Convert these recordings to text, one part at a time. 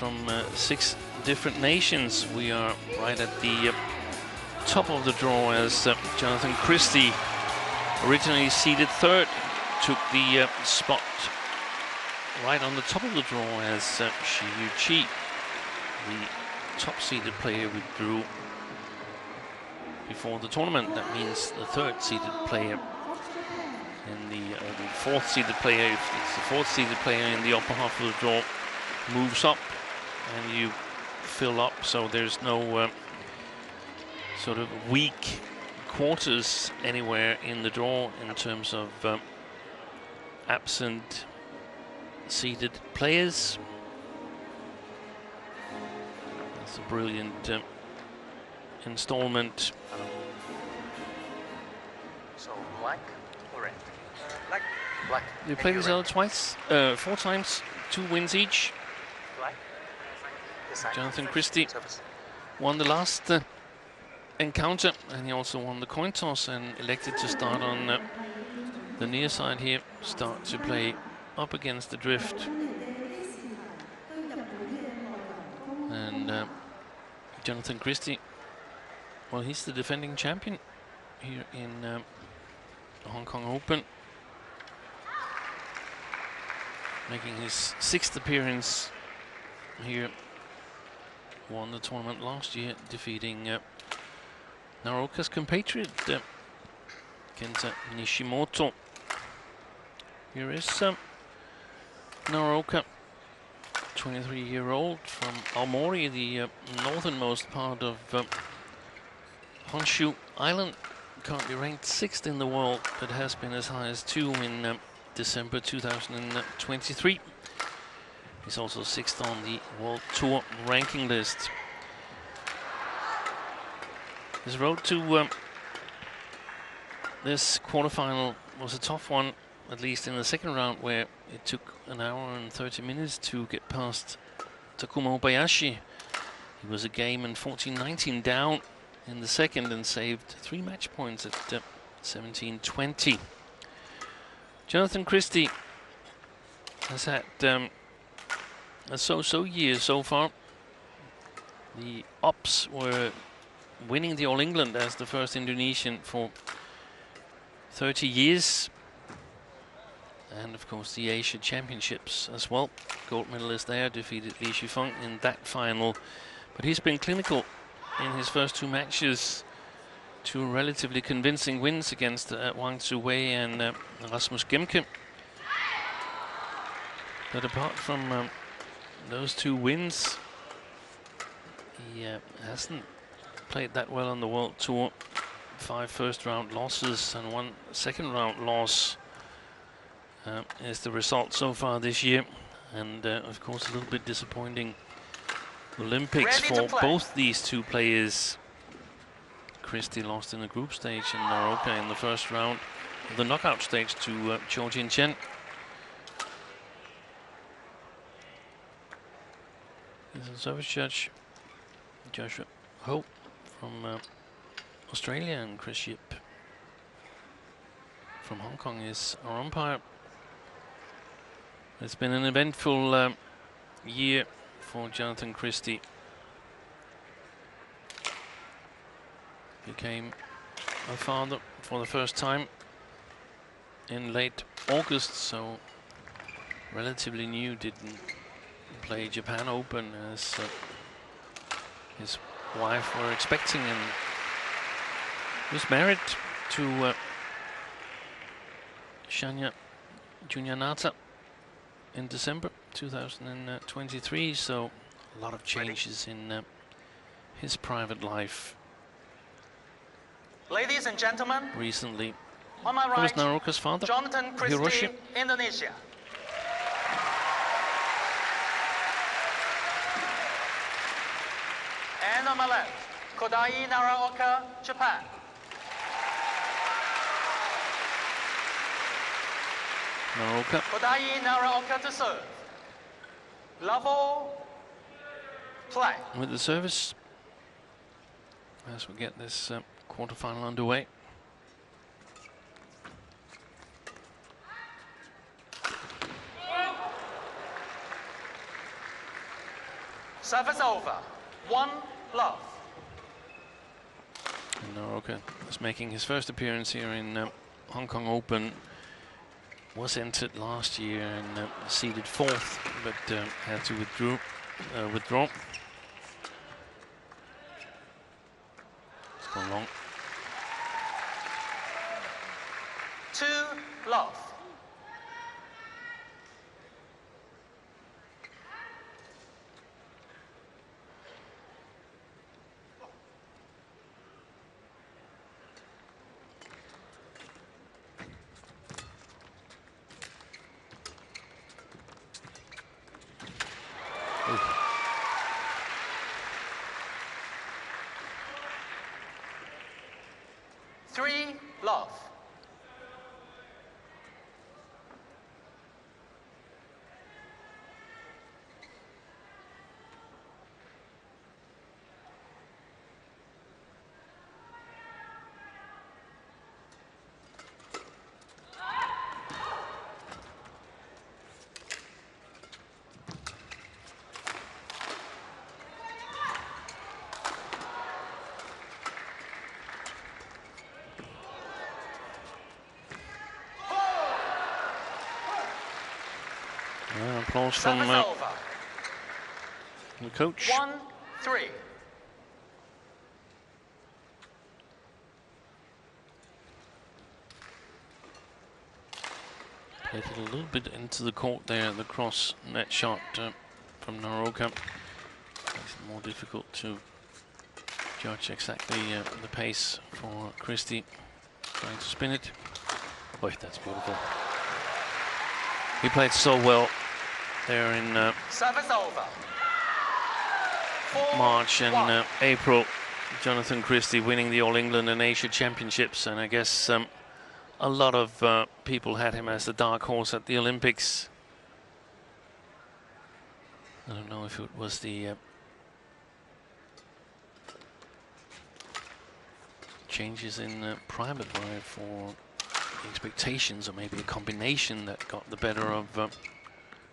from 6 different nations. We are right at the top of the draw as Jonatan Christie, originally seeded 3rd, took the spot right on the top of the draw as Shi Yu-Chi, the top-seeded player, withdrew before the tournament. That means the 3rd-seeded player in the 4th-seeded player, if it's the 4th-seeded player in the upper half of the draw, moves up and you fill up. So there's no sort of weak quarters anywhere in the draw in terms of absent seeded players. That's a brilliant installment. So black or red? Black. Black. They played this out twice, 4 times, 2 wins each. Black. Jonatan Christie won the last encounter, and he also won the coin toss and elected to start on the near side here, start to play up against the drift. And Jonatan Christie, well, he's the defending champion here in the Hong Kong Open, making his 6th appearance here. Won the tournament last year, defeating Naraoka's compatriot, Kenta Nishimoto. Here is Naraoka, 23-year-old from Aomori, the northernmost part of Honshu Island, currently ranked 6th in the world, but has been as high as 2 in December 2023. He's also 6th on the World Tour ranking list. His road to this quarterfinal was a tough one, at least in the second round, where it took an hour and 30 minutes to get past Takuma Obayashi. He was a game and 14-19 down in the second and saved 3 match points at 17-20. Jonatan Christie has had a so-so year so far. The ups were winning the All England as the first Indonesian for 30 years. And of course the Asia Championships as well. Gold medalist there, defeated Li Shifeng in that final. But he's been clinical in his first 2 matches. 2 relatively convincing wins against Wang Tzu-Wei and Rasmus Gemke. But apart from those 2 wins, he hasn't played that well on the World Tour. 5 first-round losses and 1 second-round loss is the result so far this year. And of course a little bit disappointing Olympics for both these 2 players. Christie lost in the group stage and Naraoka in the first round of the knockout stage to Chou Jin-chen. There's a service judge, Joshua Ho from Australia, and Chris Yip from Hong Kong is our umpire. It's been an eventful year for Jonatan Christie. Became a father for the first time in late August, so relatively new. Didn't play Japan Open as his wife were expecting, and was married to Shanya Junyanata in December 2023, so a lot of changes in his private life. Ladies and gentlemen, Recently, on my he was right, Naraoka's father, Jonatan Christie, Hiroshi. Indonesia. And on my left, Kodai Naraoka, Japan. Naraoka Kodai Naraoka to serve. Level play. with the service as we get this quarterfinal underway. Service over. 1 love. Naraoka is making his first appearance here in Hong Kong Open. Was entered last year and seeded 4th, but had to withdraw. It's gone long. 2 love. Love. Applause from the coach. 1-3. Played it a little bit into the court there, the cross net shot from Naraoka. Makes it more difficult to judge exactly the pace for Christie. Trying to spin it. Oh, that's beautiful. He played so well there in Service over. March and April. Jonatan Christie winning the All England and Asia Championships, and I guess a lot of people had him as the dark horse at the Olympics. I don't know if it was the changes in private life or expectations, or maybe a combination that got the better of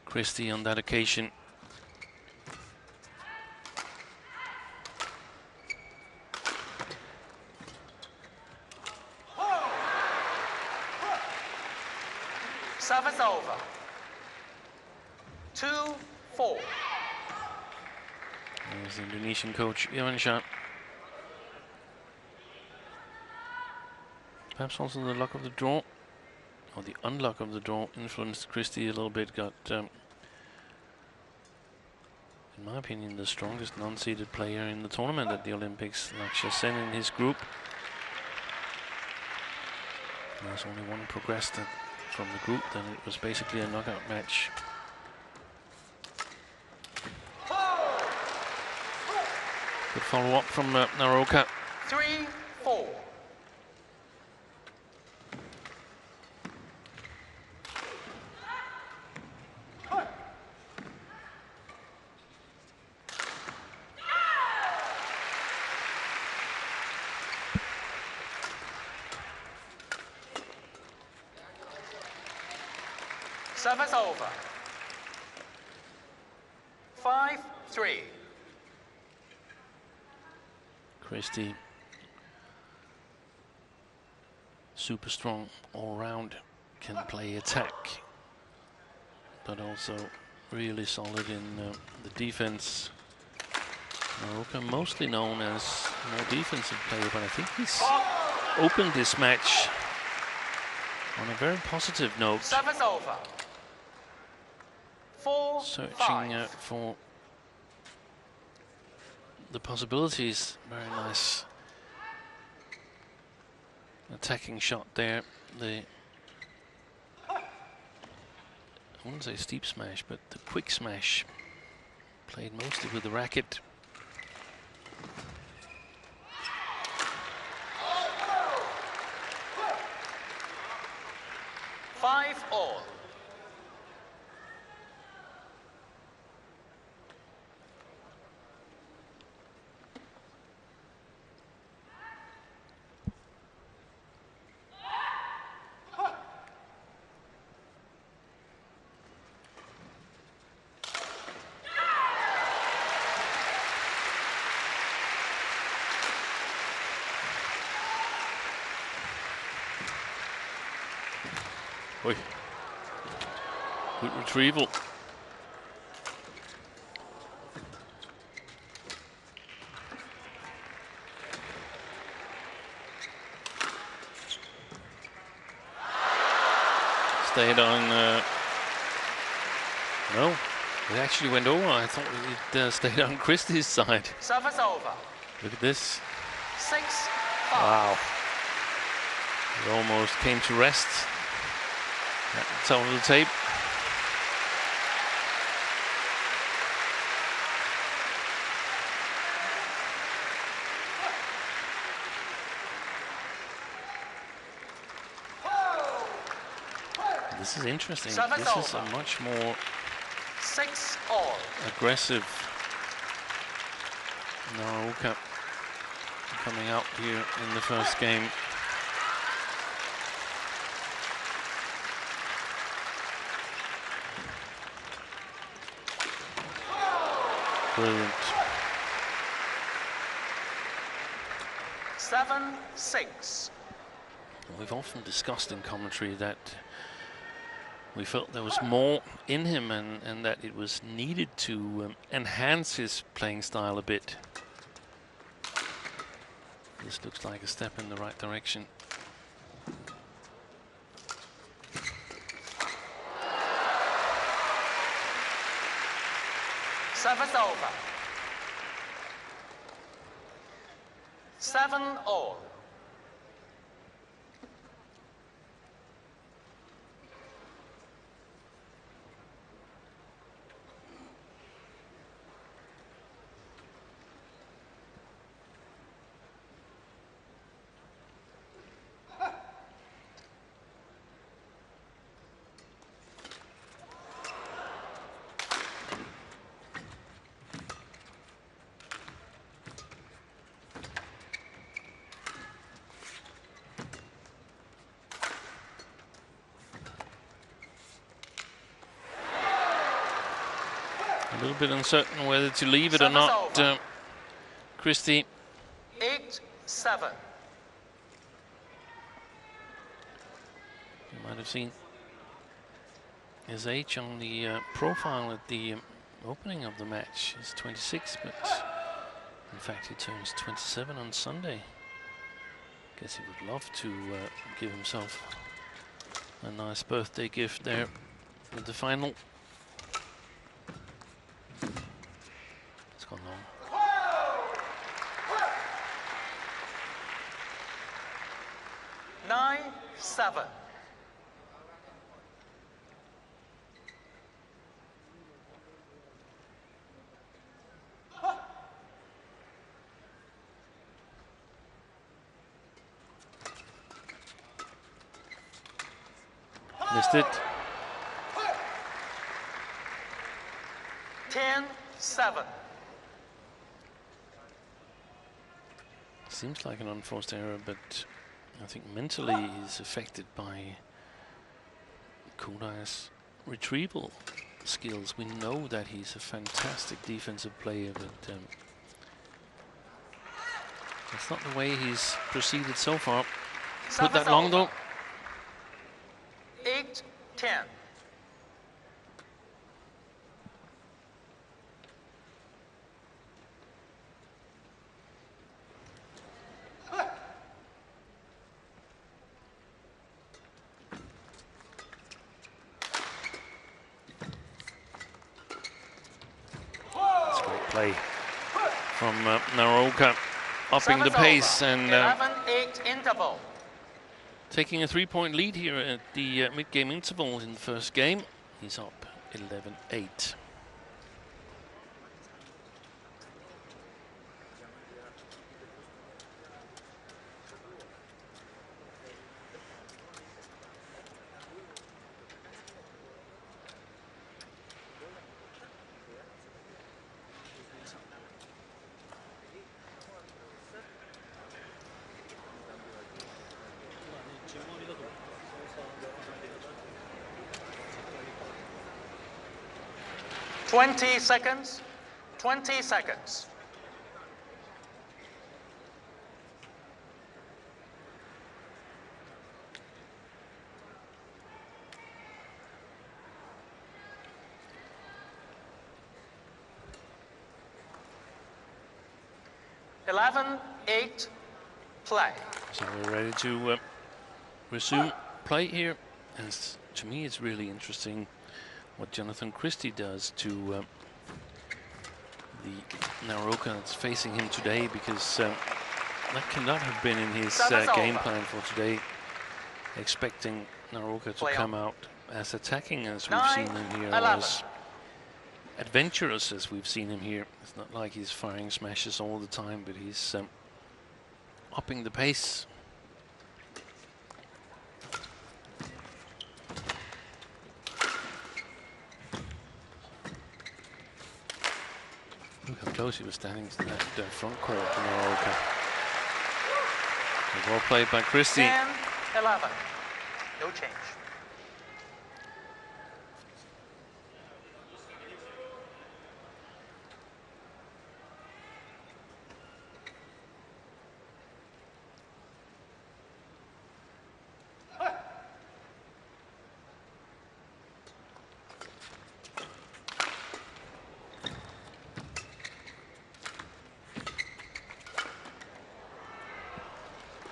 Christie on that occasion. Service over. 2-4. There's the Indonesian coach Irwansyah. Perhaps also the luck of the draw, or the unluck of the draw, influenced Christie a little bit. Got, in my opinion, the strongest non-seeded player in the tournament at the Olympics, Lakshya Sen, in his group. There's only one progressed from the group, then it was basically a knockout match. Good follow-up from Naraoka. 3-4. Service over. 5-3. Christie, super strong all round, can play attack, but also really solid in the defense. Naraoka, mostly known as a more defensive player, but I think he's opened this match on a very positive note. Service over. 4-5. Searching for the possibilities. Very nice attacking shot there. I wouldn't say steep smash, but the quick smash. Played mostly with the racket. Five all. Oi. Good retrieval. Stayed on. No, it actually went over. I thought it stayed on Christie's side. Service over. Look at this. 6-5. Wow. It almost came to rest. That's on the tape. This is interesting. Service this is a over. much more 6-all. aggressive Naraoka coming out here in the first game. Brilliant. 7-6. We've often discussed in commentary that we felt there was more in him and that it was needed to enhance his playing style a bit. This looks like a step in the right direction. Service over. 7-all. A little bit uncertain whether to leave it or not, Christie. 8-7. You might have seen his age on the profile at the opening of the match. He's 26, but in fact he turns 27 on Sunday. Guess he would love to give himself a nice birthday gift there with the final. It's gone long. 9-7. Missed it. 10-7. Seems like an unforced error, but I think mentally he's affected by Kodai's retrieval skills. We know that he's a fantastic defensive player, but that's not the way he's proceeded so far. Put that long though. 8-10. That's great play from Naraoka, upping the pace and 11-8 interval. taking a 3-point lead here at the mid-game interval in the first game. He's up 11-8. Twenty seconds. 20 seconds. 11-8, play. So we're ready to resume play here. And to me, it's really interesting what Jonatan Christie does to the Naraoka that's facing him today, because that cannot have been in his game plan for today, expecting Naraoka to come out as attacking as we've seen him here, or as adventurous as we've seen him here. It's not like he's firing smashes all the time, but he's upping the pace. Look how close he was standing to that front court to Naraoka. Well played by Christie. 10-11, no change.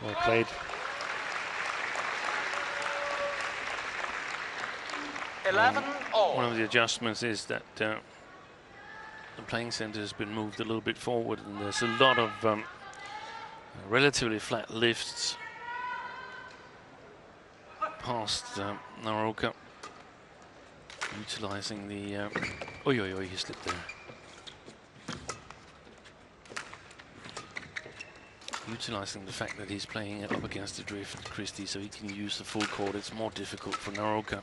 Well played. 11-all. One of the adjustments is that the playing center has been moved a little bit forward, and there's a lot of relatively flat lifts past Naraoka, utilizing the he slipped there. Utilizing the fact that he's playing it up against the drift, Christie, so he can use the full court. It's more difficult for Naraoka.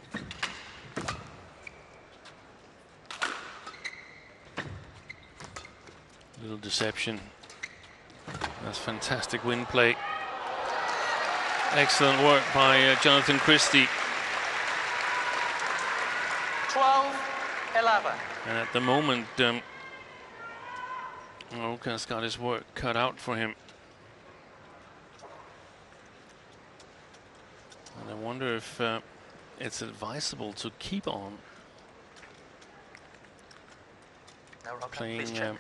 Little deception. That's fantastic wind play. Excellent work by Jonatan Christie. 12-11. And at the moment, Naraoka's got his work cut out for him. And I wonder if it's advisable to keep on playing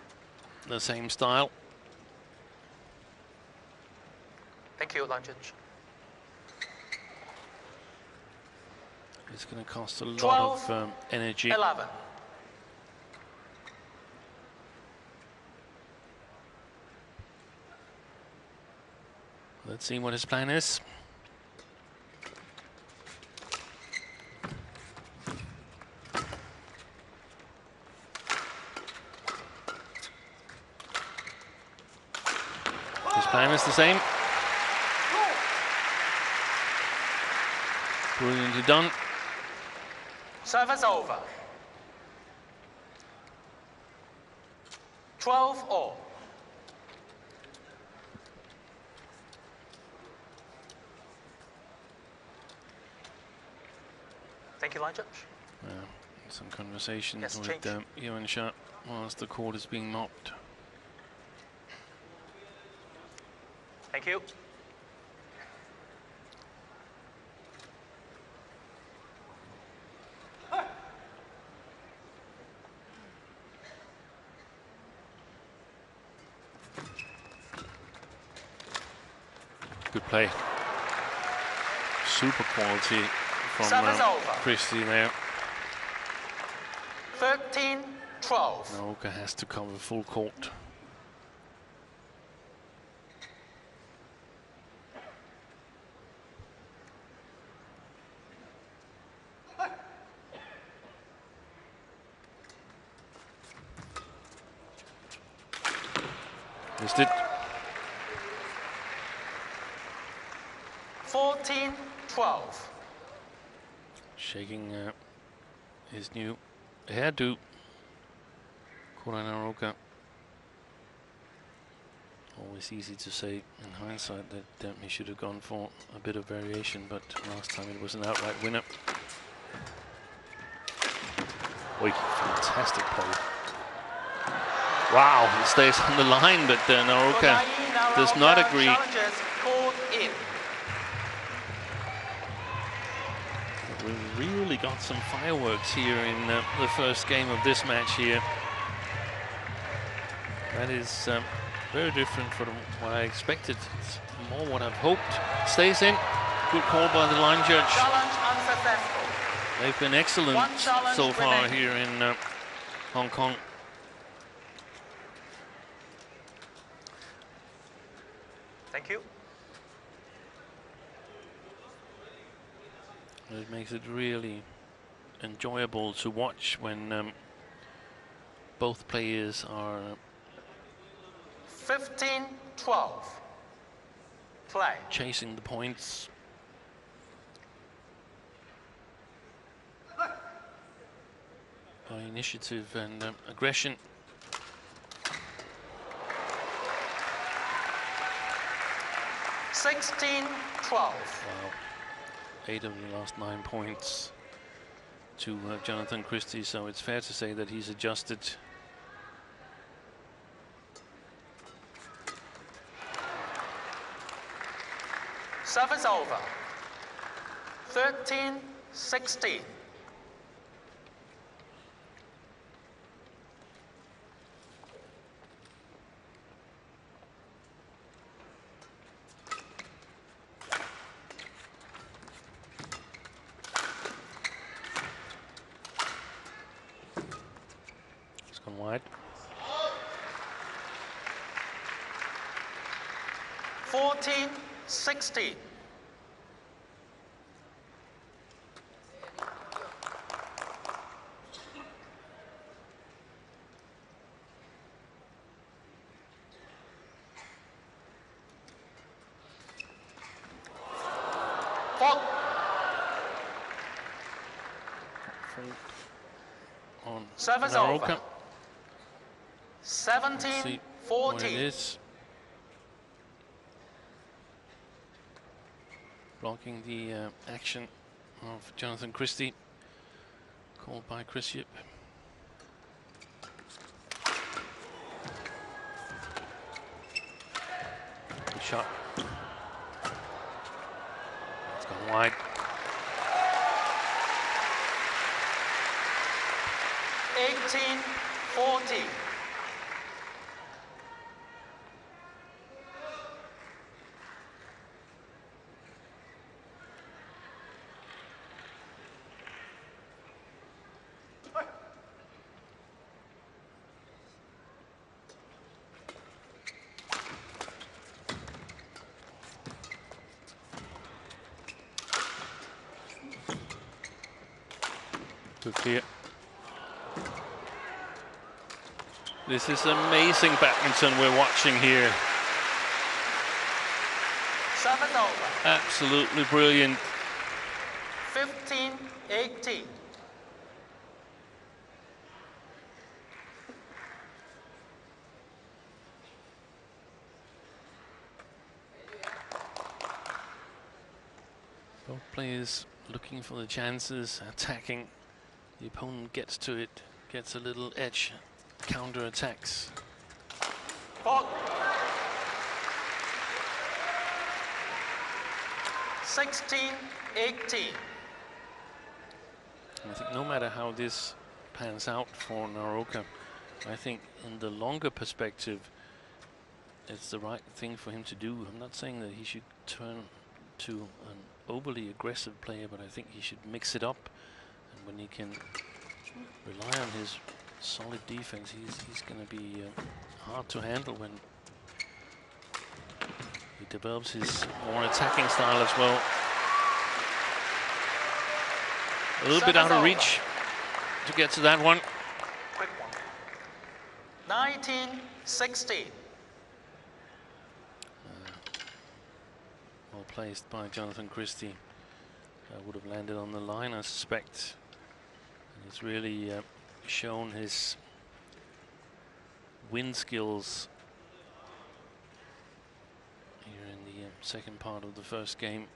the same style. Thank you, Lanjic. It's going to cost a lot of energy. 11. Let's see what his plan is. His plan is the same. Brilliantly done. Service over. 12-all. Thank you, Lanjic. Some conversations Yes, with Johan Shah whilst the court is being mopped. Thank you. Good play. Super quality from Christie there. 13-12. Naraoka has to cover full court. Missed it. 14-12. Shaking his new hairdo. Kodai Naraoka. Always easy to say in hindsight that he should have gone for a bit of variation, but last time it was an outright winner. Oi, fantastic play. Wow, he stays on the line, but Naraoka does not agree. We really got some fireworks here in the first game of this match here. That is Very different from what I expected. It's more what I've hoped. Stays in. Good call by the line judge. Challenge unsuccessful. They've been excellent so far here in Hong Kong. Thank you. It makes it really enjoyable to watch when both players are 15-12. Play. chasing the points. By initiative and aggression. 16-12. Wow. 8 of the last 9 points to Jonatan Christie, so it's fair to say that he's adjusted. Service over. 13-16. It's gone wide. 14-16. On Service Naraoka. over. 17-14. What it is. Blocking the action of Jonatan Christie, called by Chris Yip. Good shot. It's gone wide. 18-14. Good clear. This is amazing badminton we're watching here. Service over. Absolutely brilliant. 15-18. Both players looking for the chances, attacking. The opponent gets to it, gets a little edge, counter attacks. Fault. 16-18. I think no matter how this pans out for Naraoka, I think in the longer perspective, it's the right thing for him to do. I'm not saying that he should turn to an overly aggressive player, but I think he should mix it up. And when he can rely on his solid defense, he's going to be hard to handle when he develops his more attacking style as well. A little bit out of reach to get to that one. Quick one. 19-16. Well placed by Jonatan Christie. Would have landed on the line, I suspect. And he's really shown his win skills here in the second part of the first game.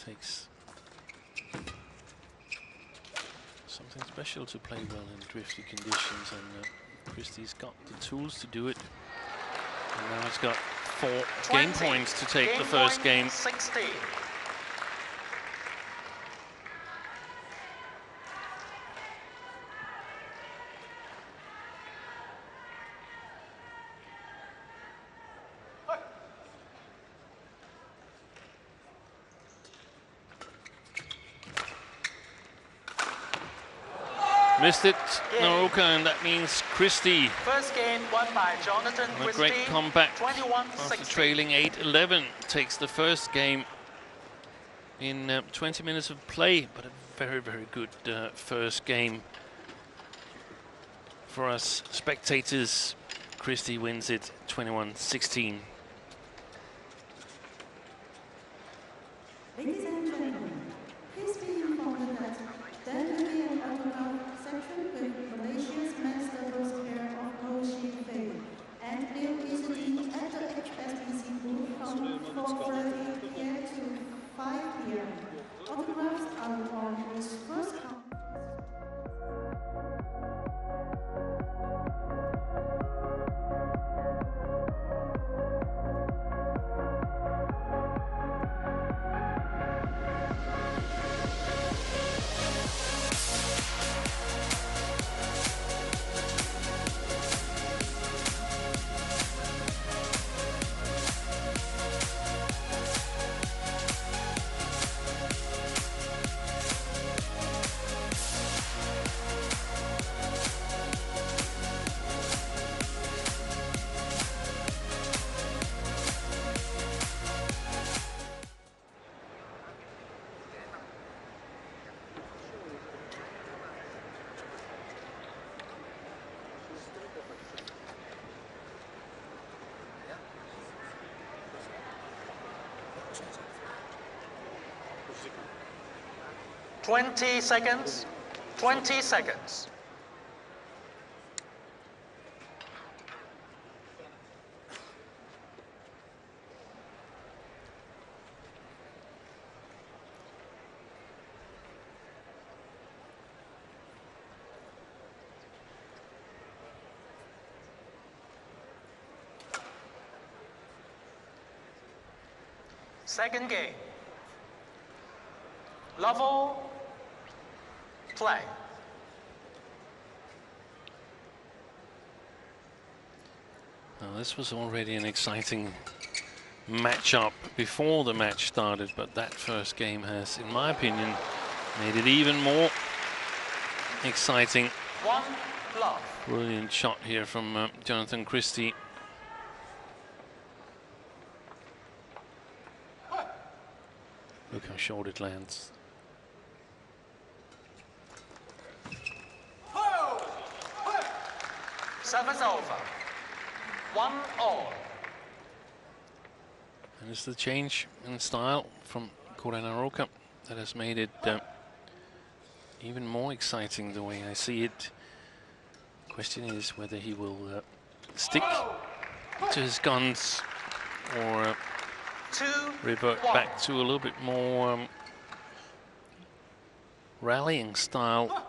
Takes something special to play well in drifty conditions, and Christie's got the tools to do it. And now he's got 4 game points to take the first game. 16. Missed it, Naraoka, and that means Christie. First game won by Jonatan A Christie. great comeback 21-16. after trailing 8-11. Takes the first game in 20 minutes of play, but a very, very good first game for us spectators. Christie wins it 21-16. Ladies and gentlemen, please be informed that there will be an autograph section with Malaysia's men's doubles pair of Koshi Fei and Liu Yizhi at the HSBC booth from 4:30 p.m. to 5 p.m. Autographs are on this first come. Twenty seconds. 20 seconds. Second game. Level. Play. Now, this was already an exciting matchup before the match started, but that first game has, in my opinion, made it even more exciting. One love. Brilliant shot here from Jonatan Christie. Look how short it lands. Service over. 1-all. And it's the change in style from Kodai Naraoka that has made it even more exciting the way I see it. Question is whether he will stick to his guns or revert back to a little bit more rallying style.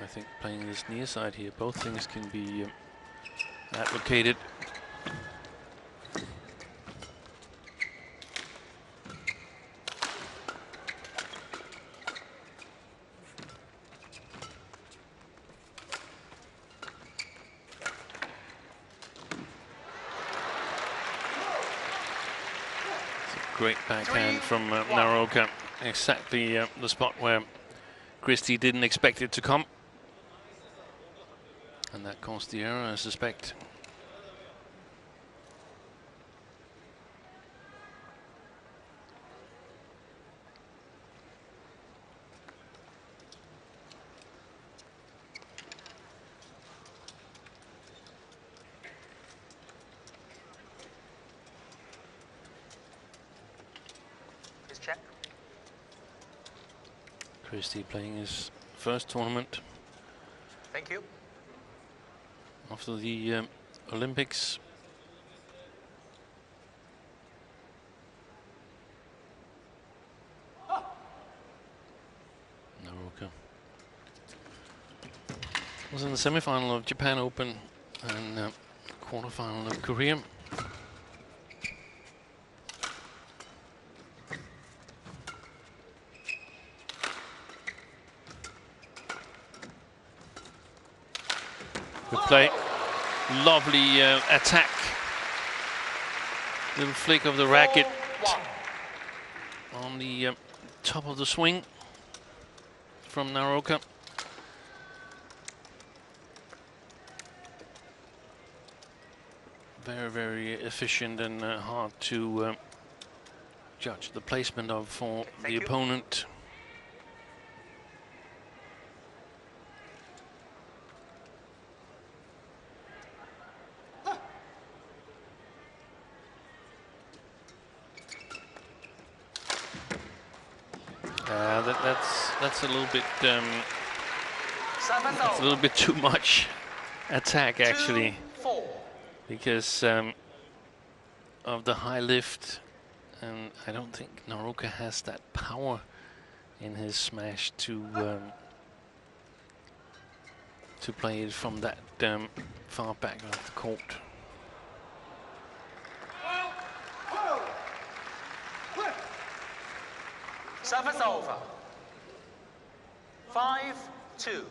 I think playing this near side here, both things can be advocated. Great backhand from Naraoka. Exactly the spot where Christie didn't expect it to come. And that caused the error, I suspect. Check. Christie playing his first tournament. Thank you. After the Olympics. Naraoka was in the semi-final of Japan Open and quarter-final of Korea. Good play. Lovely attack. Little flick of the racket on the top of the swing. from Naraoka. Very, very efficient and hard to judge the placement of for the opponent. That's a little bit that's a little bit too much attack actually, because of the high lift, and I don't think Naraoka has that power in his smash to play it from that far back of the court. Service over. 5-2.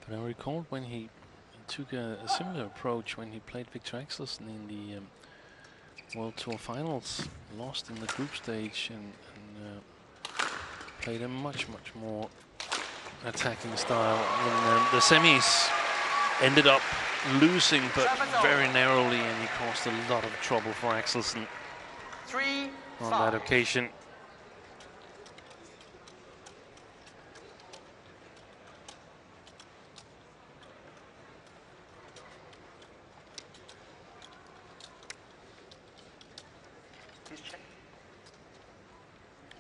But I recall when he took a similar approach when he played Victor Axelsen in the World Tour finals, lost in the group stage, and played a much more attacking style in the semis. Ended up losing, but very narrowly, and he caused a lot of trouble for Axelsen on that occasion.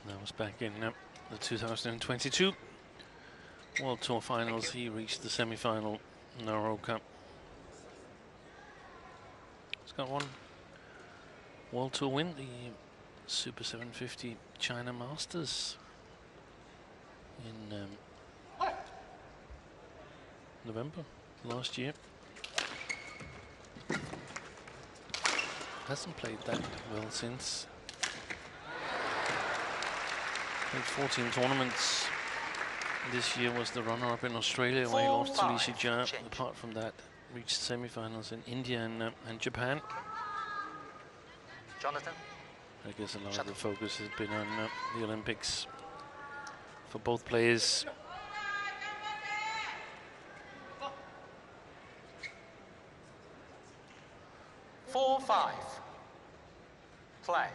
That was back in the 2022 World Tour finals. He reached the semi-final, Naraoka. He's got one World Tour win, the Super 750 China Masters in November last year. Hasn't played that well since. Played 14 tournaments. This year was the runner-up in Australia, where he lost to Li Xijia. Apart from that, reached semi-finals in India and Japan. Jonathan. I guess a lot of the focus has been on the Olympics for both players. Four, 5. Play.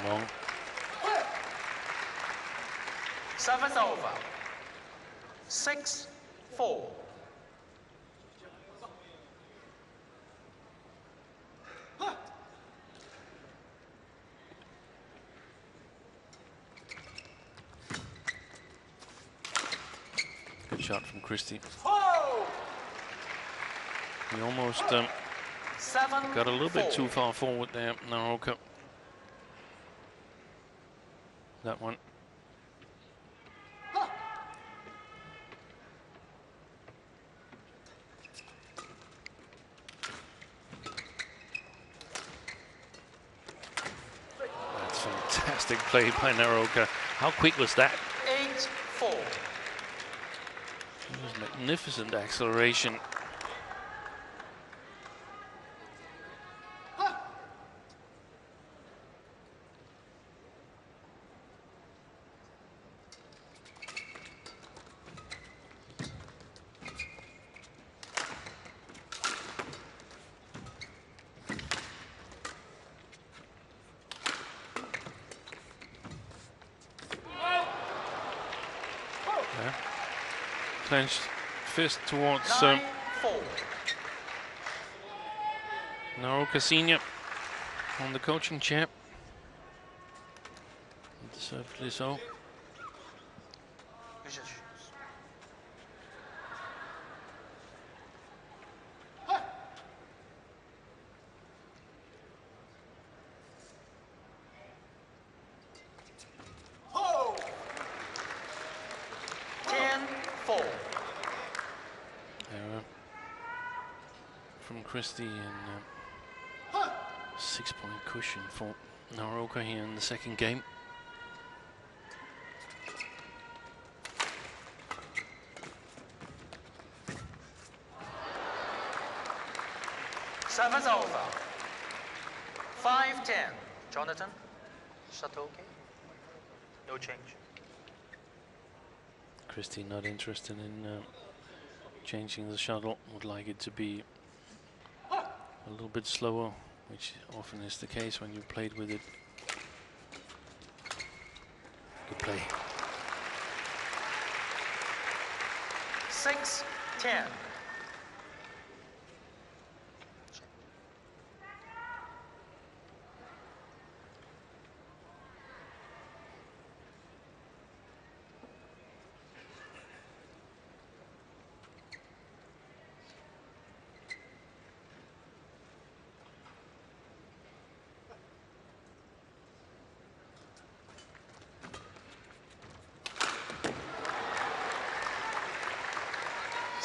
Long. Service over. 6-4. Good shot from Christie. He almost got a little bit too far forward there, Naraoka. That one. That's fantastic play by Naraoka. How quick was that? 8-4. It was magnificent acceleration. Clenched fist towards Naraoka Senior on the coaching chair. Deservedly so. From Christie, and 6-point cushion for Naraoka here in the second game. Service over. 5-10. Jonatan, shuttle okay? No change. Christie not interested in changing the shuttle, would like it to be a little bit slower, which often is the case when you played with it. Good play. 6-10.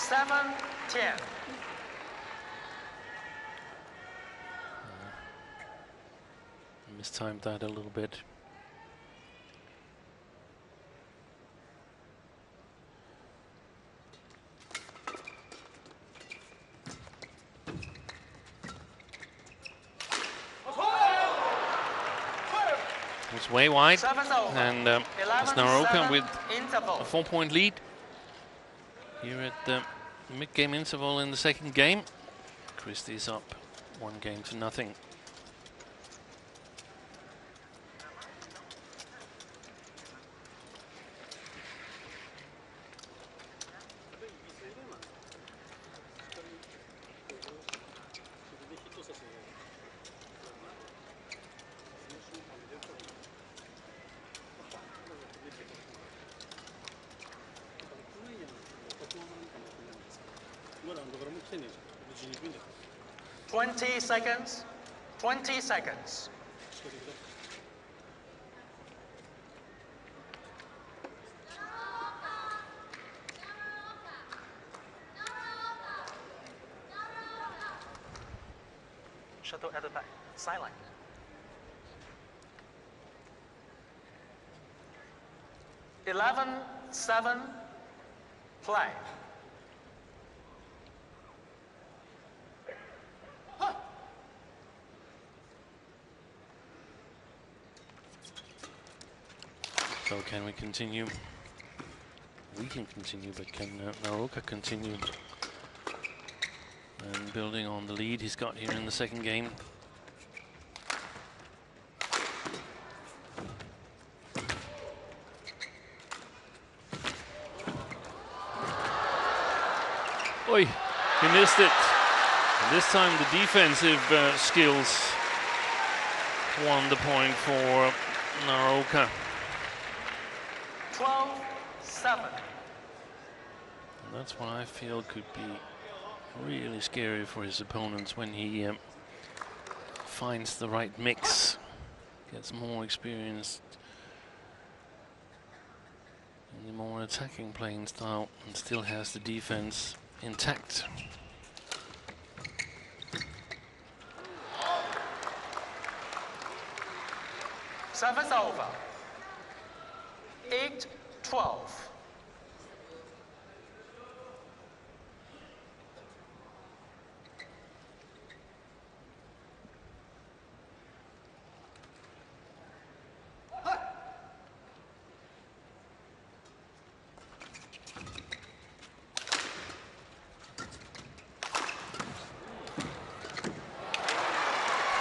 7-10. Mistimed that a little bit. It's way wide, and it's Naraoka with a 4-point lead here at the mid-game interval in the second game. Christie's up 1-0. Seconds. 20 seconds. Shuttle at the back. Sideline. 11-7. Play. So can we continue? We can continue, but can Naraoka continue? And building on the lead he's got here in the second game. Oi, he missed it. And this time the defensive skills won the point for Naraoka. 12-7. And that's what I feel could be really scary for his opponents when he finds the right mix, gets more experienced in the more attacking playing style, and still has the defense intact. Service over. 8-12.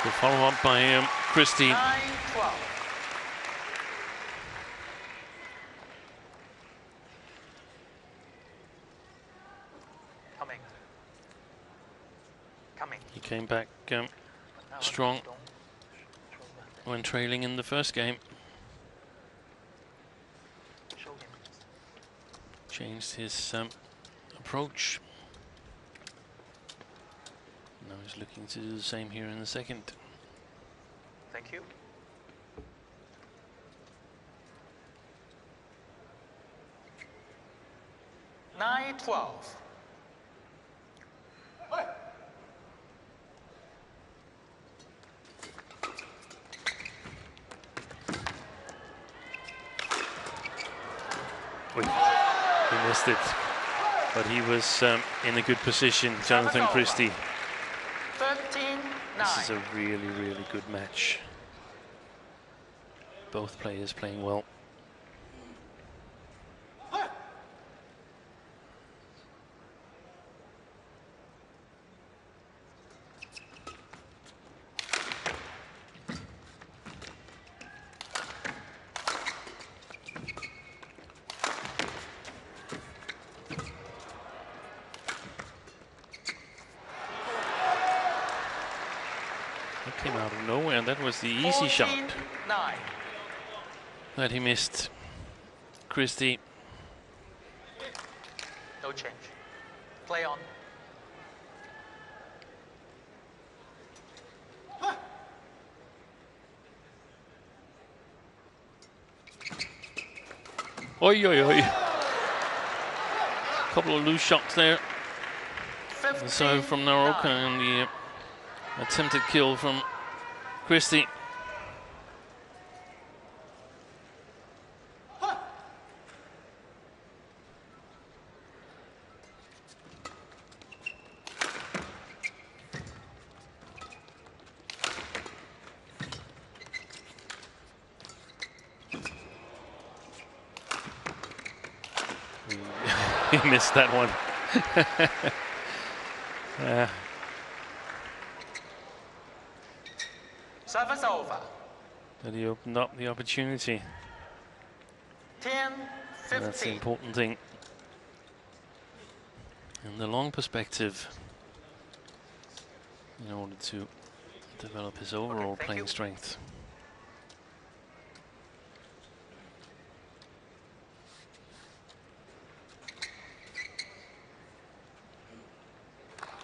The follow-up by Christie. 9-12. He came back strong when trailing in the first game. Changed his approach. Now he's looking to do the same here in the second. Thank you. Nine 12. He missed it, but he was in a good position, Jonatan Christie. 13 This is a really, really good match. Both players playing well. Came out of nowhere, and that was the easy shot that he missed. Christie. No change. Play on. Oi, oi, oi. Couple of loose shots there. The serve from Naraoka and the attempted kill from Christie. He missed that one. Service over. But he opened up the opportunity. 10-15. That's the important thing. In the long perspective, in order to develop his overall playing strength.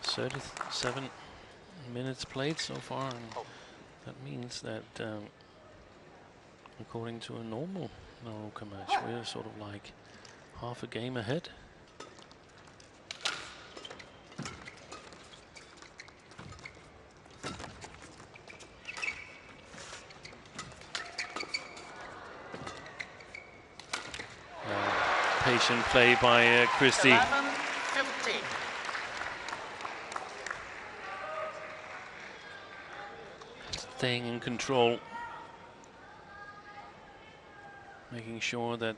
"37 minutes played so far, and that means that according to a normal Naraoka match, we're sort of like half a game ahead. Patient play by Christie. 11-15. Staying in control, making sure that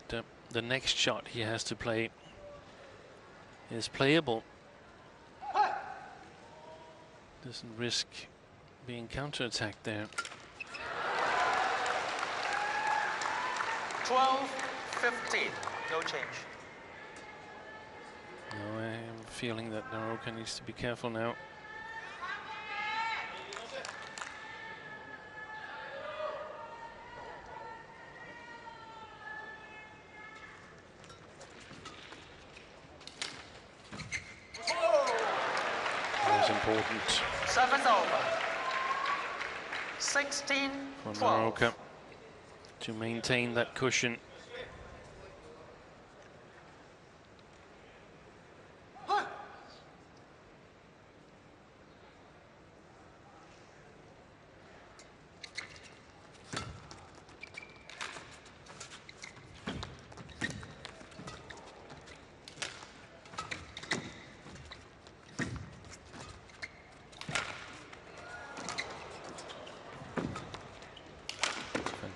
the next shot he has to play is playable. Doesn't risk being counter-attacked there. 12-15. No change. No, I am feeling that Naraoka needs to be careful now. Important Service over. 16-12. for Naraoka to maintain that cushion.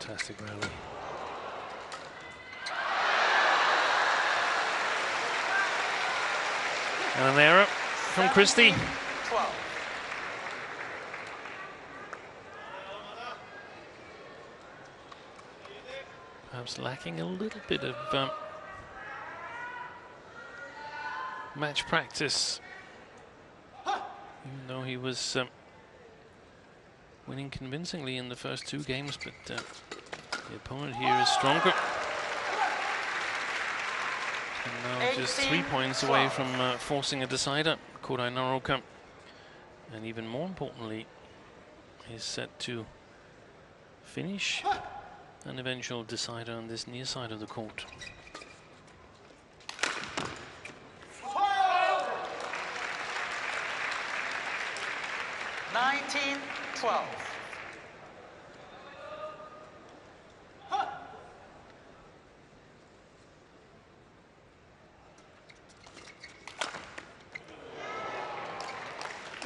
Fantastic rally. And an error from Christie. 12. Perhaps lacking a little bit of match practice, even though he was winning convincingly in the first two games, but the opponent here is stronger. And now just 3 points away from forcing a decider. Kodai Naraoka, and even more importantly, is set to finish an eventual decider on this near side of the court. (19-12).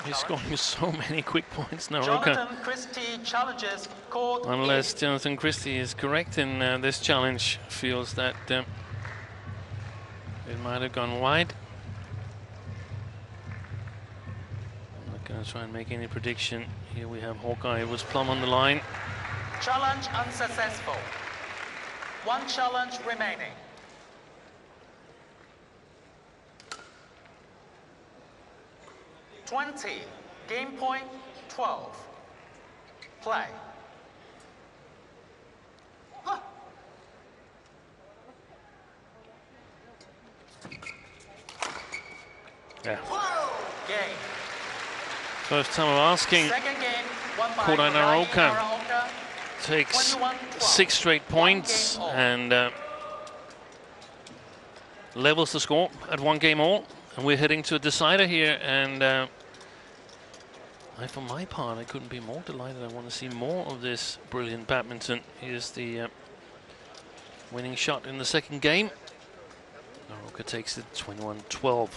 He's scoring so many quick points, Naraoka. Jonatan Christie challenges court. Unless Jonatan Christie is correct in this challenge, feels that it might have gone wide. I'm not going to try and make any prediction. Here we have Hawkeye. It was plumb on the line. Challenge unsuccessful. One challenge remaining. Game point 12. Play. Yeah. Game. First time of asking. Second game, won by Kodai Naraoka takes 21-12. 6 straight points and levels the score at 1 game all. And we're heading to a decider here, and for my part, I couldn't be more delighted. I want to see more of this brilliant badminton. Here's the winning shot in the second game. Naraoka takes it 21-12.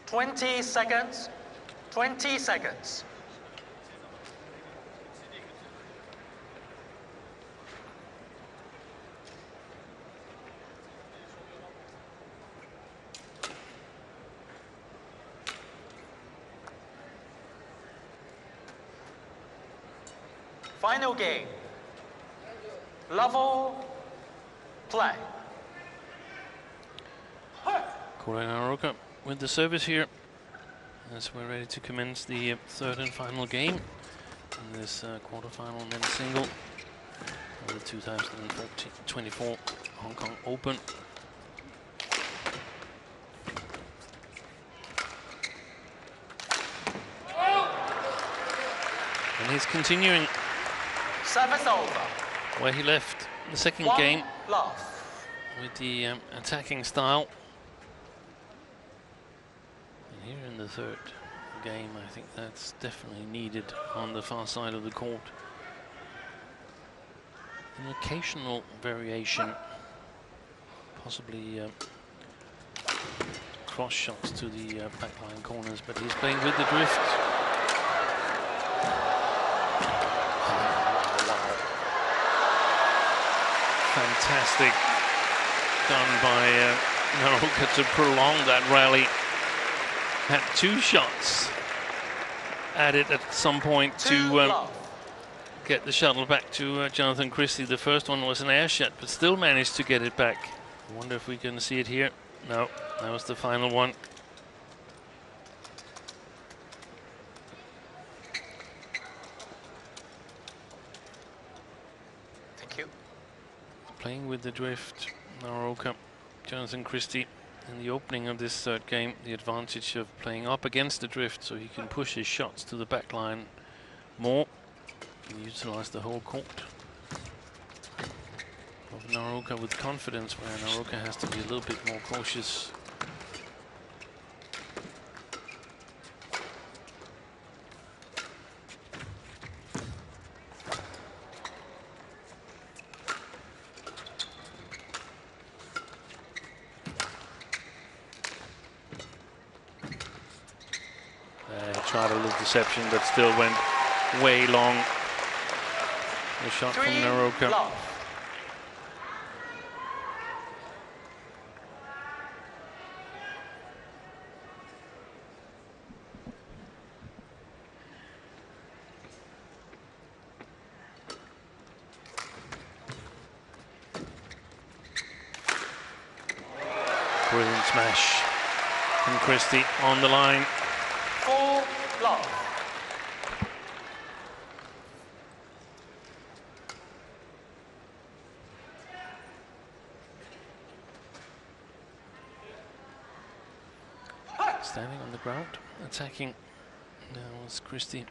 Twenty seconds. 20 seconds. Final game. Level play. Kodai Naraoka with the service here as we're ready to commence the third and final game in this quarterfinal men's single of the 2024 Hong Kong Open. And he's continuing Service over. where he left the second game with the attacking style. And here in the third game, I think that's definitely needed on the far side of the court. An occasional variation, possibly cross shots to the backline corners, but he's playing with the drift. Fantastic done by Naraoka to prolong that rally. Had 2 shots added at some point to get the shuttle back to Jonatan Christie. The first one was an air shot, but still managed to get it back. I wonder if we're going to see it here. No, that was the final one. Thank you. Playing with the drift, Naraoka, Jonatan Christie in the opening of this third game, the advantage of playing up against the drift so he can push his shots to the back line more and utilize the whole court. Of Naraoka with confidence, where Naraoka has to be a little bit more cautious. Tried a little deception, but still went way long. The shot from Naraoka. Love. Brilliant smash from Christie on the line. 4 love. Standing on the ground, attacking. Now it's Christie.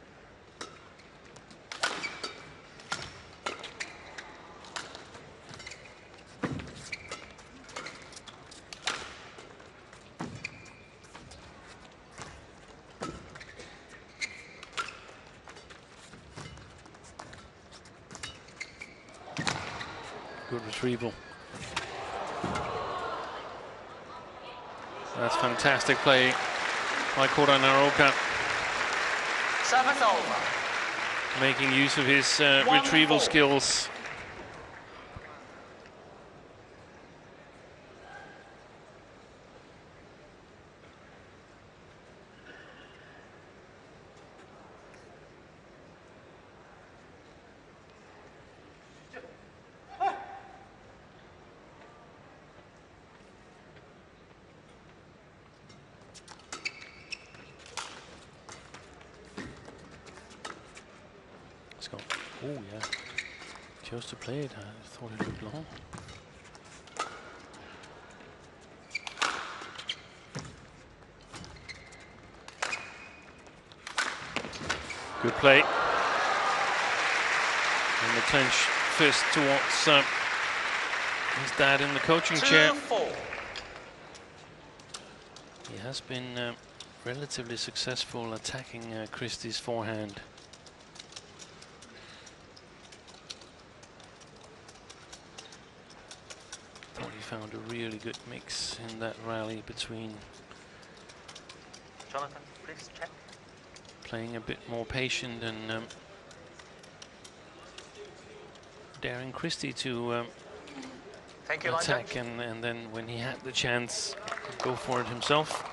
Good retrieval. That's fantastic play by Kodai Naraoka. Service over. Making use of his retrieval skills. Oh yeah, chose to play it. I thought it looked long. Good play. And the clench fist towards his dad in the coaching chair. 2-4. He has been relatively successful attacking Christie's forehand. Found a really good mix in that rally between Jonatan, please check. playing a bit more patient and daring Christie to Thank you, attack, and then when he had the chance, go for it himself.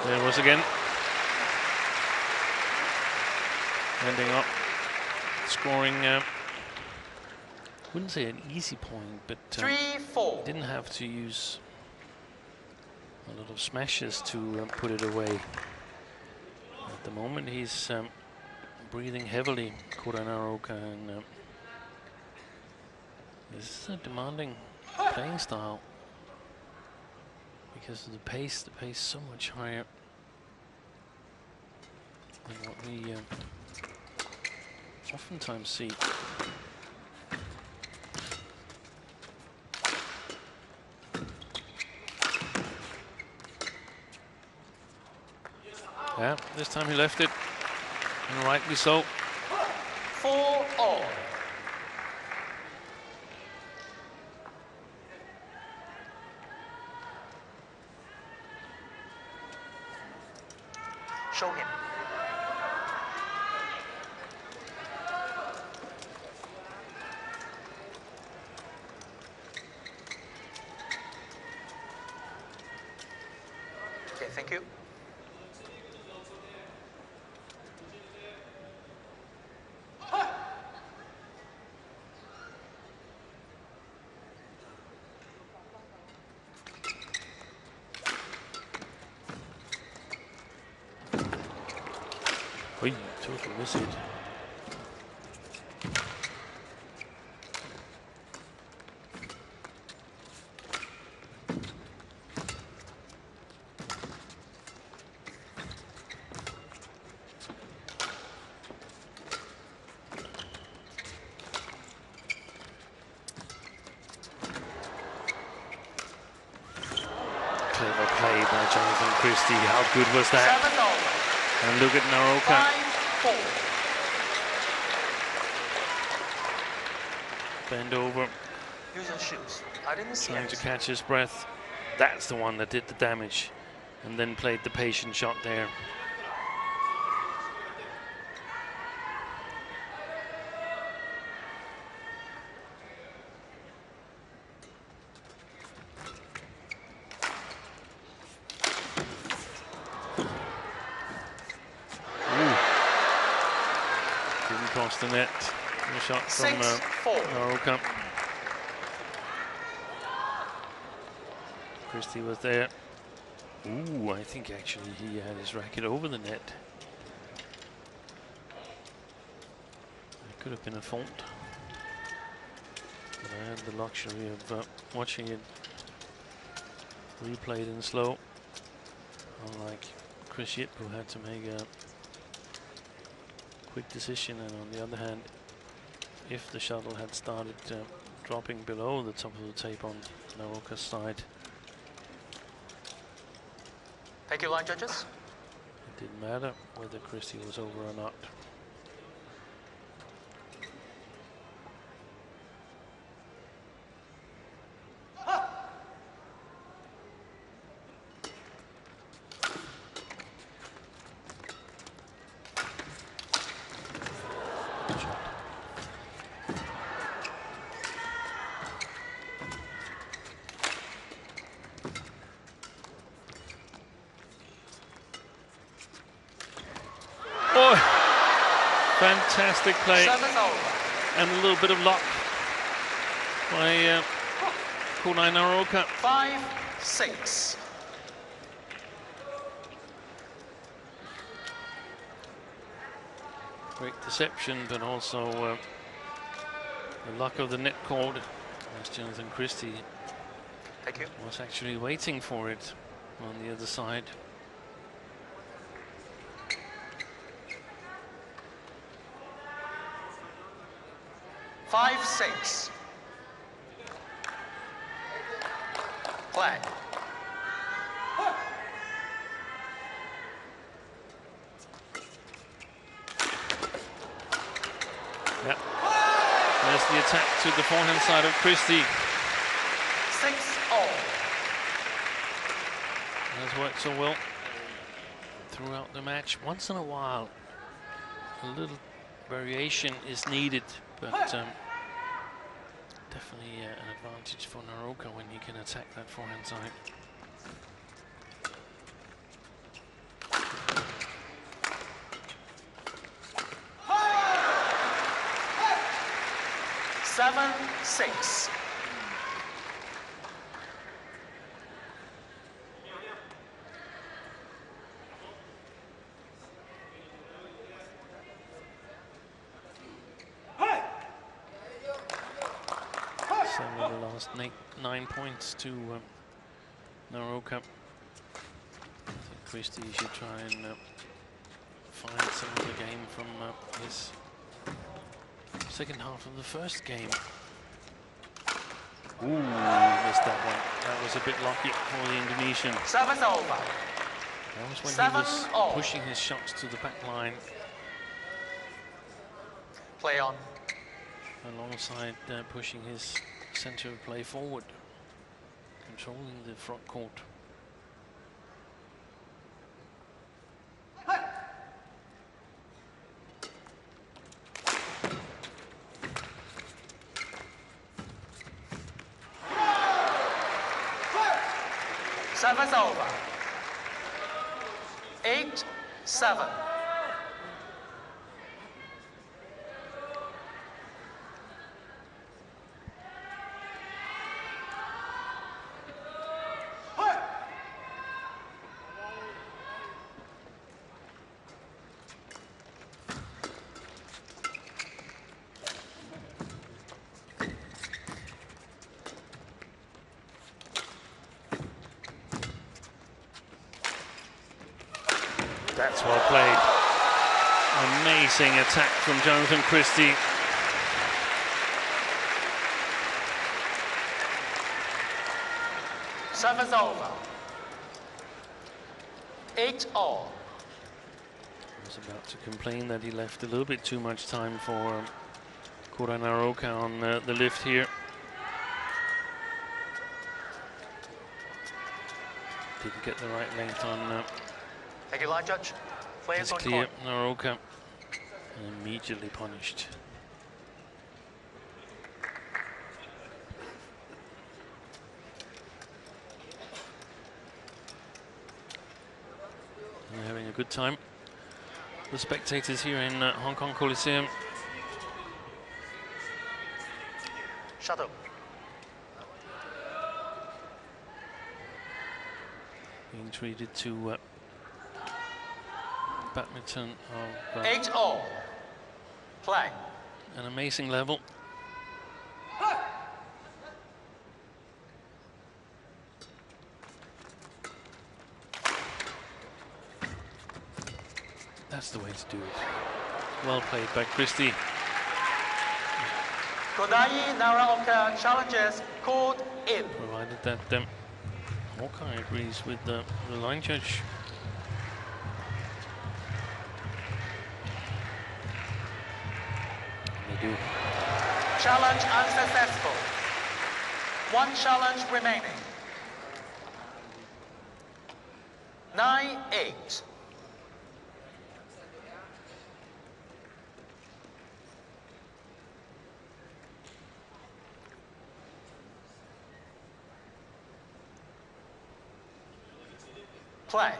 There it was again. Ending up scoring, wouldn't say an easy point, but 3-4. didn't have to use a lot of smashes to put it away. At the moment he's breathing heavily, Kodai Naraoka, and this is a demanding playing style. Because of the pace so much higher than what we oftentimes see. Yeah, this time he left it, and rightly so. 4-all. Show him. Okay, thank you. Oi, total miss it. play by Jonatan Christie. How good was that? And look at Naraoka. 5-4. Bend over, Use your shoes. I didn't see trying to it. catch his breath. That's the one that did the damage, and then played the patient shot there. Didn't cross the net. The shot from Naraoka. Christie was there. Ooh, I think actually he had his racket over the net. It could have been a fault. But I had the luxury of watching it replayed in slow. Unlike Chris Yip, who had to make a quick decision, and on the other hand, if the shuttle had started dropping below the top of the tape on Naraoka's side, Thank you, line judges. it didn't matter whether Christie was over or not. Oh, fantastic play, and a little bit of luck by Kodai Naraoka. 5-6. Great deception, but also the luck of the net cord, as Jonatan Christie Thank you. was actually waiting for it on the other side. Five, 6. Play. Yep. There's the attack to the forehand side of Christie. 6-all. Has worked so well throughout the match. Once in a while, a little variation is needed, but definitely an advantage for Naraoka when he can attack that forehand side. Seven, 6. So the last 9 points to Naraoka. I think Christie should try and find some of the game from his second half of the first game. Ooh, missed that one. That was a bit lucky for the Indonesian. 7 over. That was when he was pushing his shots to the back line, Play on. alongside pushing his center of play forward, controlling the front court. Seven's over. 8-7. That's well played. Amazing attack from Jonatan Christie. Seven's over. 8-all. I was about to complain that he left a little bit too much time for Kodai Naraoka on the lift here. Didn't get the right length on. Thank you, line judge. Players It's on clear, court. Naraoka immediately punished. They're having a good time. The spectators here in Hong Kong Coliseum. Shuttle. Being treated to badminton of 8-all. Play. an amazing level. That's the way to do it. Well played by Christie. Kodai Naraoka challenges called in. Provided that Hawkeye agrees with the line judge. They do. Challenge unsuccessful. One challenge remaining. 9-8. Play.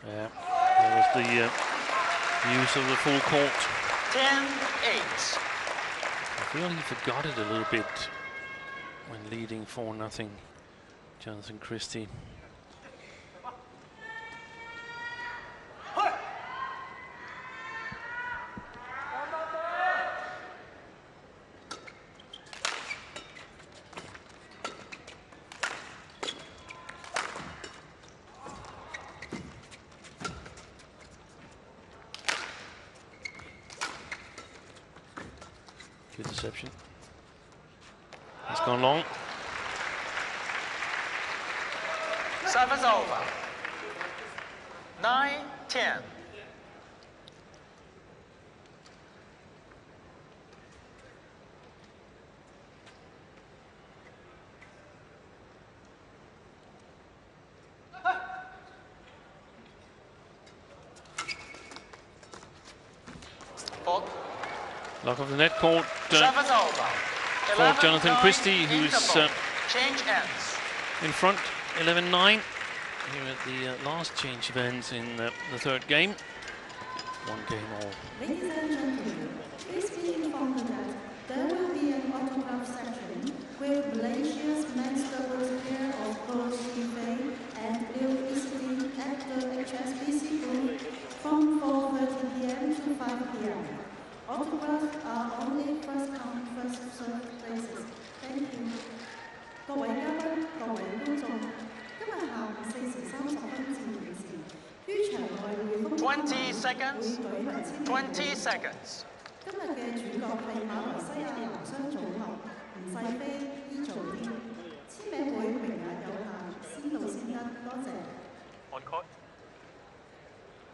Yeah, that was the use of the full court. 10-8. I feel he forgot it a little bit when leading 4-0. Jonatan Christie. Good deception. It's gone long. Service over. 9-10. Lock of the net court Service over. for Jonatan Christie, who's change ends. in front, 11-9. Here at the last change of ends in the third game. One game all. Ladies and gentlemen, please be informed that there will be an autograph section where Malaysia's men's doubles pair of Ko Shifei and Liu Ising at the HSBC booth from 4:30 p.m. to 5 p.m. Autographs are only first come, first served basis. Thank you. 各位嘉賓、各位觀眾，今日下午4時30分至5時，於場外匯豐20 seconds. 會舉行簽名會。 20 seconds. 今日嘅主角係馬來西亞男雙組合吳世飛、伊祖天，簽名會名額有限，先到先得，多謝。On court.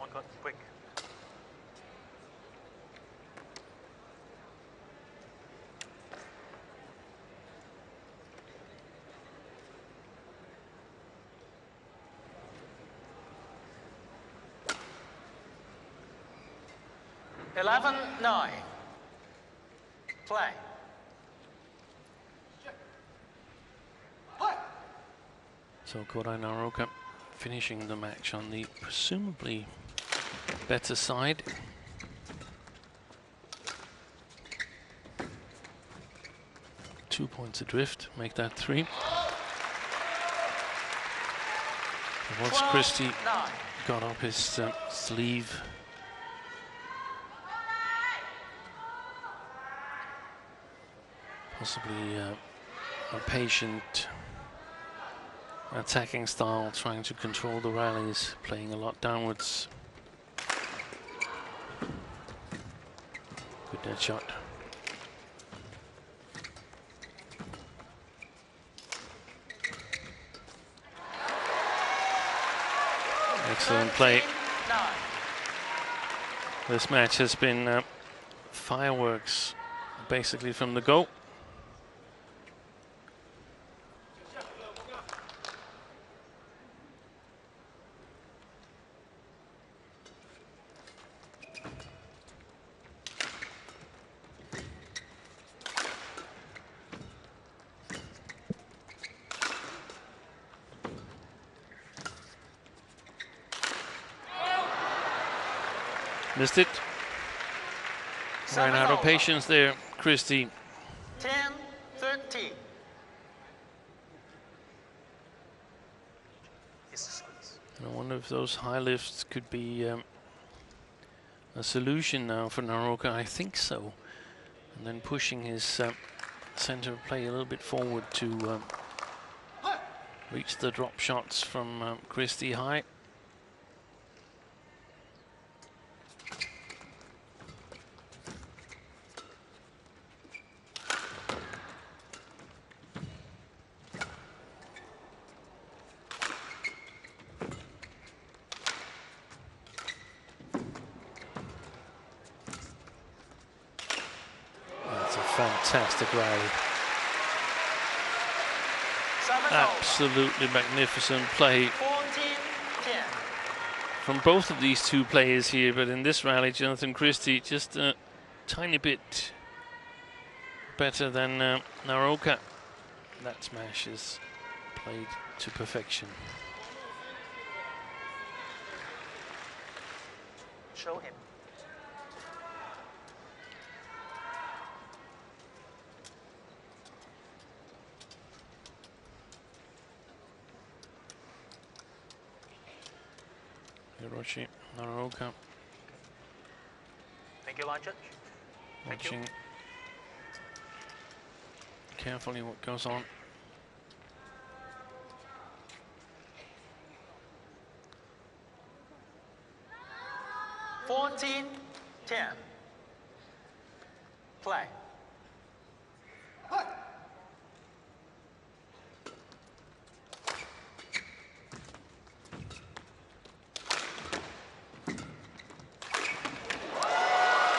On court. Quick. Eleven, 9. Play. So Kodai Naraoka finishing the match on the presumably better side. Two points adrift, make that 3. Once 12, Christie 9. got up his sleeve, Possibly a patient attacking style, trying to control the rallies, playing a lot downwards. Good net shot. Excellent play. This match has been fireworks basically from the go. Missed it. Ran out of patience there, Christie. 10-13. I wonder if those high lifts could be a solution now for Naraoka. I think so. And then pushing his center of play a little bit forward to reach the drop shots from Christie high. Fantastic rally. Absolutely magnificent play 14-10. from both of these two players here, but in this rally, Jonatan Christie just a tiny bit better than Naraoka. That smash is played to perfection. Show him. Hiroshi Naraoka. Thank you, line judge. Thank you. Watching carefully what goes on. $14-10. Play.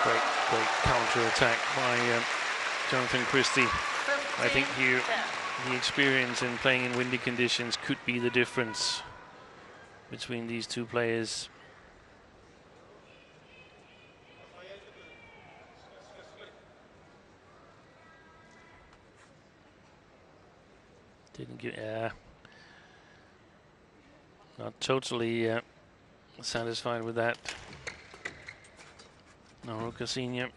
Great counter attack by Jonatan Christie. I think here the experience in playing in windy conditions could be the difference between these two players. Didn't get not totally satisfied with that. Naraoka Senior.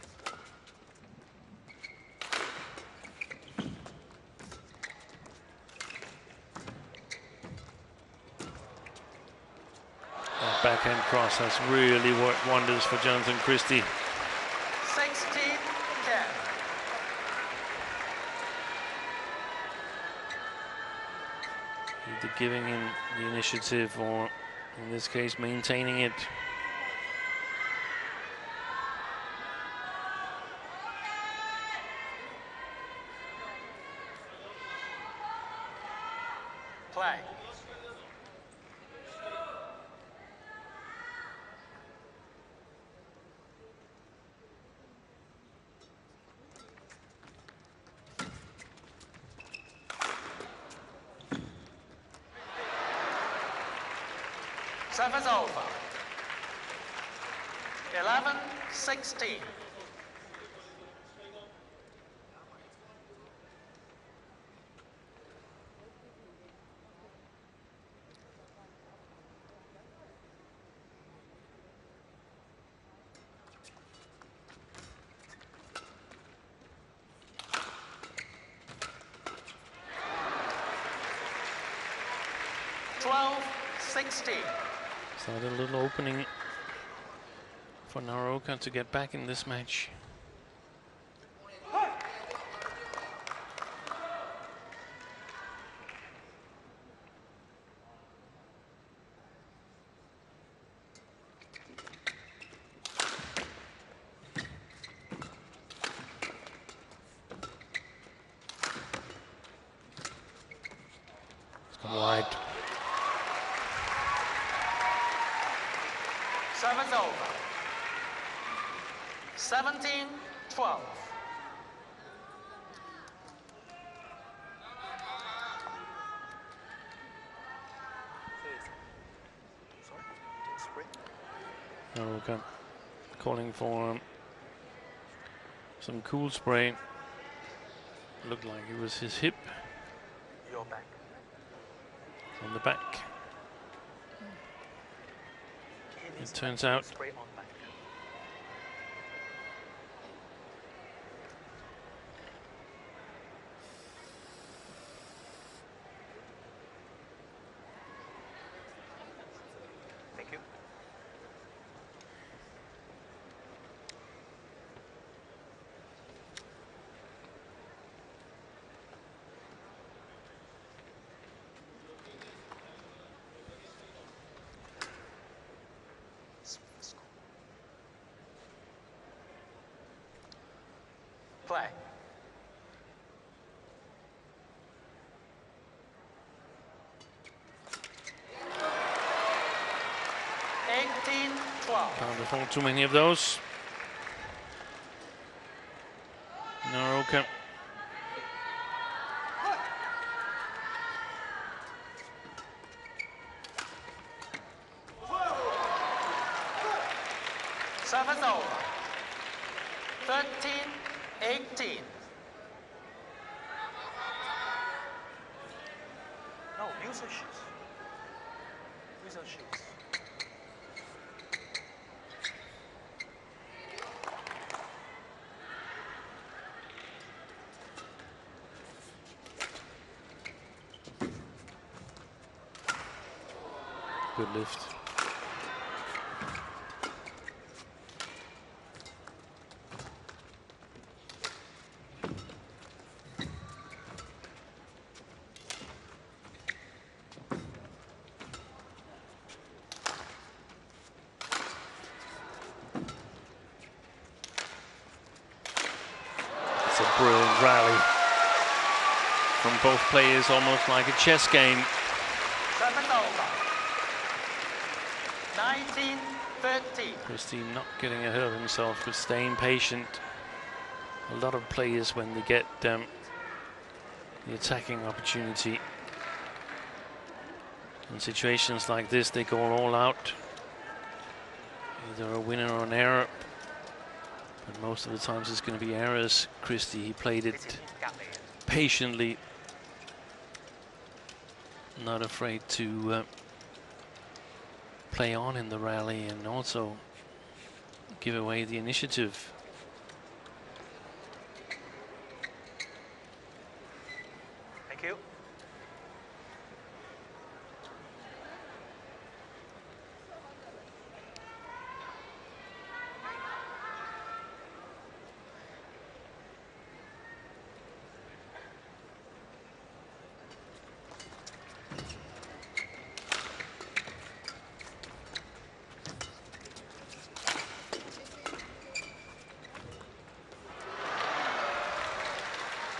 That backhand cross has really worked wonders for Jonatan Christie. 16-10. Either giving him the initiative or, in this case, maintaining it. Play. Serve is over. 11-16. Started a little opening for Naraoka to get back in this match. Service over. 17-12. Naraoka calling for some cool spray. Looked like it was his hip. Your back. On the back. It turns out Spray on back. Thank you. Play. Can't afford too many of those. Naraoka. Service over. 13-18. No, use the shoes. Use the shoes. Good lift. It's a brilliant rally from both players, almost like a chess game. Service over. 19-13. Christie not getting ahead of himself, but staying patient. A lot of players, when they get the attacking opportunity in situations like this, they go all out. Either a winner or an error. But most of the times it's going to be errors. Christie, he played it patiently. Not afraid to play on in the rally and also give away the initiative. Thank you.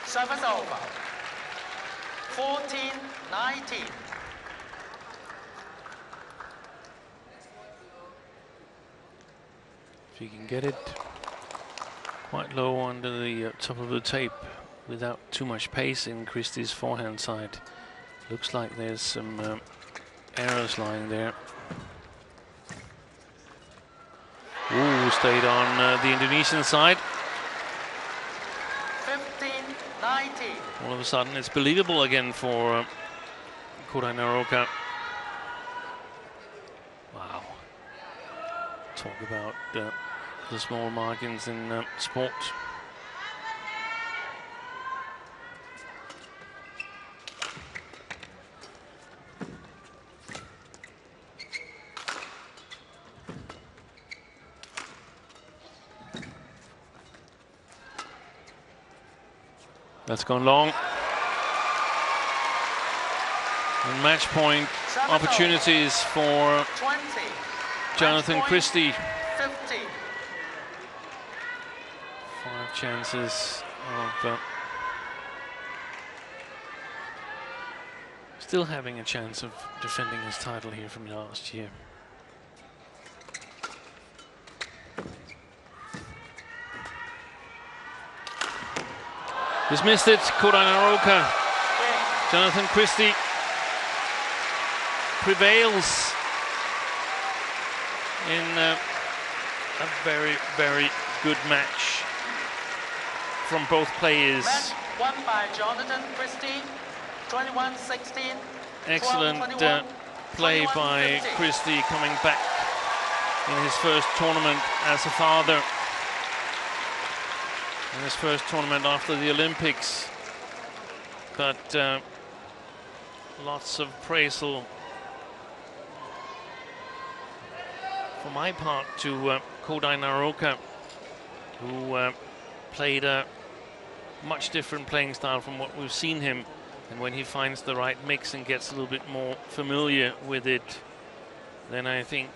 Service over. 14-19. If you can get it quite low under the top of the tape without too much pace in Christie's forehand side. Looks like there's some errors lying there. Ooh, stayed on the Indonesian side. 15-19. All of a sudden it's believable again for Kodai Naraoka. Wow. Talk about the small margins in sport. That's gone long. And match point opportunities for 20. Jonatan Christie. 50. 5 chances of still having a chance of defending his title here from last year. Dismissed it, Kodai Naraoka. Jonatan Christie prevails in a very, very good match from both players. Match won by Jonatan Christie, 21-16. Excellent play by Christie, coming back in his first tournament as a father. In his first tournament after the Olympics. But lots of praisal for my part to Kodai Naraoka, who played a much different playing style from what we've seen him. And when he finds the right mix and gets a little bit more familiar with it, then I think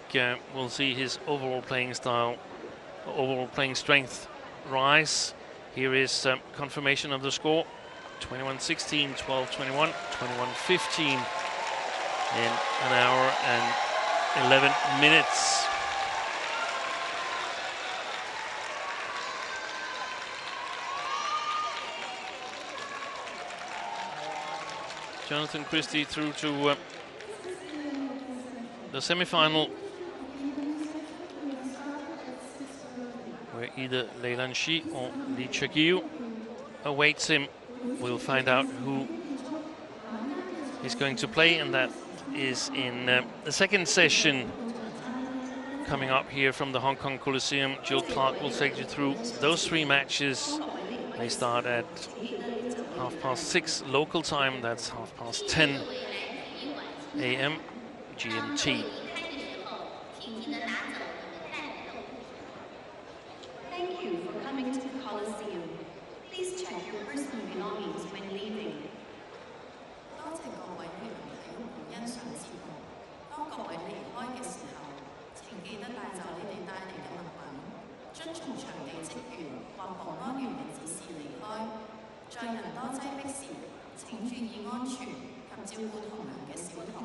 we'll see his overall playing style, overall playing strength rise. Here is confirmation of the score. 21-16, 12-21, 21-15 in an hour and 11 minutes. Jonatan Christie through to the semi-final, where either Leilan Shi or Lee Chagyu awaits him. We'll find out who is going to play, and that is in the second session coming up here from the Hong Kong Coliseum. Jill Clark will take you through those three matches. They start at 6:30 local time, that's 10:30 a.m. GMT. Thank you for coming to the Coliseum. Please check your personal belongings when leaving. 多謝各位觀眾睇觀欣賞節目。當各位離開嘅時候，請記得帶走你哋帶嚟嘅物品，遵從場地職員或保安員嘅指示離開。在人多擠迫時，請注意安全及照顧同行嘅小童。